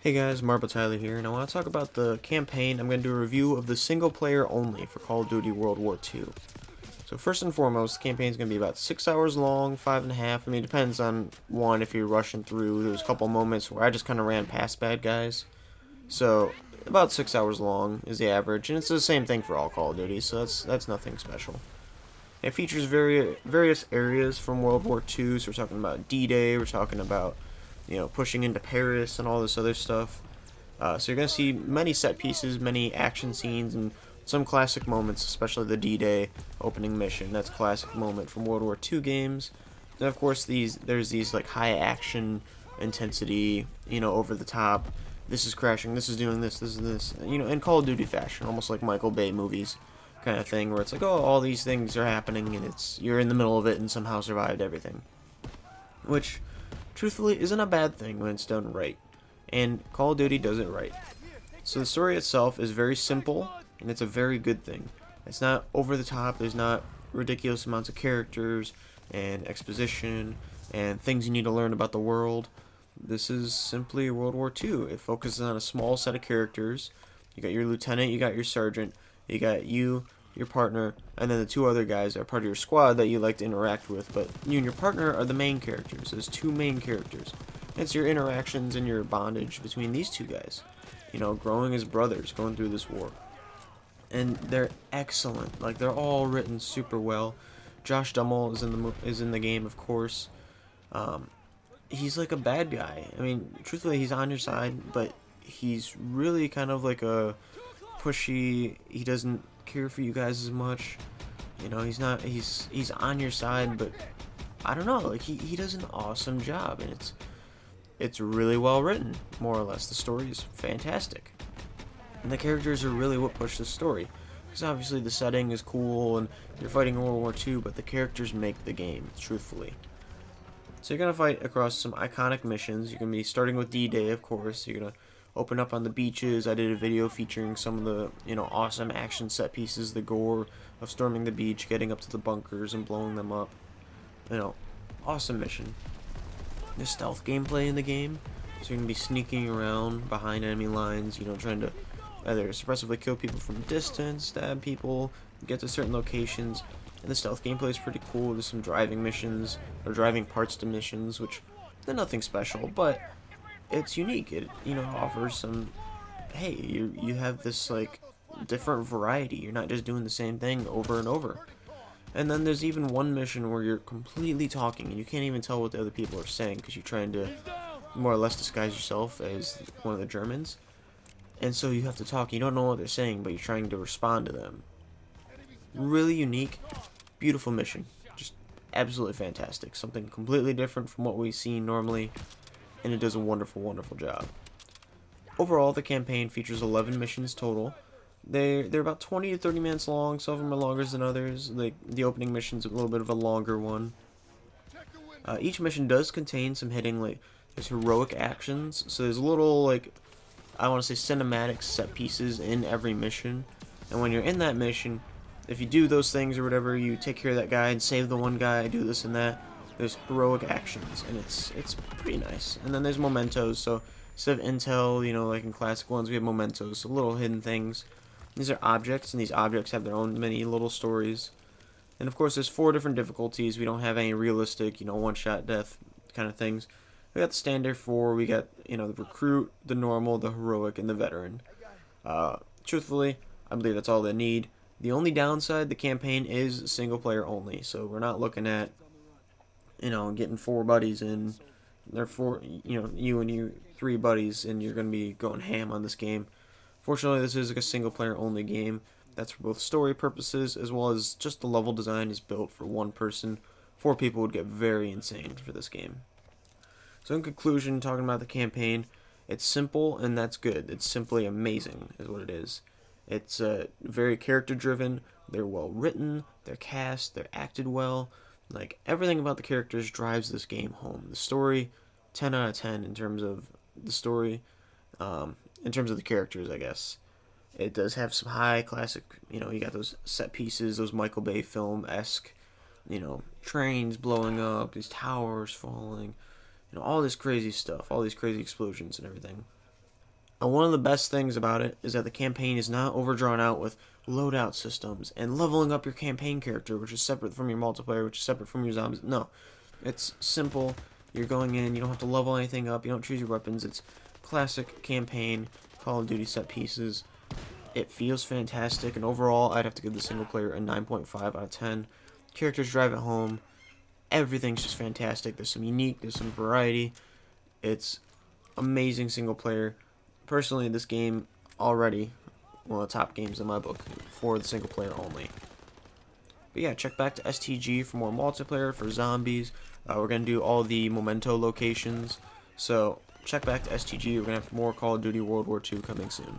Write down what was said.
Hey guys, Marble Tyler here, and I want to talk about the campaign. I'm going to do a review of the single player only for Call of Duty World War II. So first and foremost, the campaign is going to be about 6 hours long, 5.5. I mean, it depends on one if you're rushing through. There's a couple moments where I just kind of ran past bad guys. So about 6 hours long is the average, and it's the same thing for all Call of Duty, so that's nothing special. It features various areas from World War II. So we're talking about D-Day, we're talking about pushing into Paris and all this other stuff. So you're going to see many set pieces, many action scenes, and some classic moments, especially the D-Day opening mission. That's a classic moment from World War II games. Then of course there's these like high action intensity, over the top. This is crashing, this is doing this is this, in Call of Duty fashion, almost like Michael Bay movies kind of thing, where it's like, oh, all these things are happening, and you're in the middle of it and somehow survived everything. Which, truthfully, isn't a bad thing when it's done right. And Call of Duty does it right. So the story itself is very simple, and it's a very good thing. It's not over the top, there's not ridiculous amounts of characters, and exposition, and things you need to learn about the world. This is simply World War II. It focuses on a small set of characters. You got your lieutenant, you got your sergeant, you got you, your partner, and then the two other guys are part of your squad that you like to interact with, but you and your partner are the main characters. There's two main characters. It's your interactions and your bondage between these two guys. Growing as brothers, going through this war. And they're excellent. Like, they're all written super well. Josh Duhamel is in the game, of course. He's like a bad guy. I mean, truthfully, he's on your side, but he's really kind of like a pushy. He doesn't care for you guys as much. He's on your side, but I don't know, like he does an awesome job, and it's really well written, more or less. The story is fantastic, and the characters are really what push the story, because obviously the setting is cool and you're fighting World War II, but the characters make the game, truthfully. So you're gonna fight across some iconic missions. You're gonna be starting with D-Day, of course. You're gonna open up on the beaches. I did a video featuring some of the awesome action set pieces, the gore of storming the beach, getting up to the bunkers and blowing them up. Awesome mission. There's stealth gameplay in the game, so you're gonna be sneaking around behind enemy lines, trying to either suppressively kill people from distance, stab people, get to certain locations. And the stealth gameplay is pretty cool. There's some driving missions, or driving parts to missions, which they're nothing special, but it's unique. It offers some, hey, you have this like different variety. You're not just doing the same thing over and over. And then there's even one mission where you're completely talking and you can't even tell what the other people are saying because you're trying to more or less disguise yourself as one of the Germans. And so you have to talk. You don't know what they're saying, but you're trying to respond to them. Really unique, beautiful mission. Just absolutely fantastic. Something completely different from what we see normally, and it does a wonderful, wonderful job. Overall, the campaign features 11 missions total. They're about 20 to 30 minutes long. Some of them are longer than others. Like the opening mission's a little bit of a longer one. Each mission does contain some hitting, like there's heroic actions. So there's little like I want to say cinematic set pieces in every mission. And when you're in that mission, if you do those things or whatever, you take care of that guy and save the one guy, do this and that. There's heroic actions, and it's pretty nice. And then there's mementos. So instead of intel, like in classic ones, we have mementos, so little hidden things. These are objects, and these objects have their own many little stories. And of course, there's 4 different difficulties. We don't have any realistic, one-shot death kind of things. We got the standard 4. We got, the recruit, the normal, the heroic, and the veteran. Truthfully, I believe that's all they need. The only downside, the campaign is single player only. So we're not looking at, getting 4 buddies in. Therefore, you and you 3 buddies, and you're going to be going ham on this game. Fortunately, this is like a single player only game. That's for both story purposes as well as just the level design is built for 1 person. 4 people would get very insane for this game. So in conclusion, talking about the campaign, it's simple and that's good. It's simply amazing is what it is. It's very character driven. They're well written. They're cast. They're acted well. Like everything about the characters drives this game home. The story, 10 out of 10 in terms of the story. In terms of the characters, I guess. It does have some high classic, you got those set pieces, those Michael Bay film-esque, trains blowing up, these towers falling, all this crazy stuff, all these crazy explosions and everything. And one of the best things about it is that the campaign is not overdrawn out with loadout systems and leveling up your campaign character, which is separate from your multiplayer, which is separate from your zombies. No, it's simple. You're going in, you don't have to level anything up, you don't choose your weapons. It's classic campaign Call of Duty set pieces. It feels fantastic, and overall, I'd have to give the single player a 9.5 out of 10. Characters drive it home. Everything's just fantastic. There's some unique, there's some variety. It's amazing single player. Personally, this game already one of the top games in my book for the single player only. But yeah, check back to STG for more multiplayer, for zombies. We're going to do all the memento locations. So check back to STG. We're going to have more Call of Duty World War II coming soon.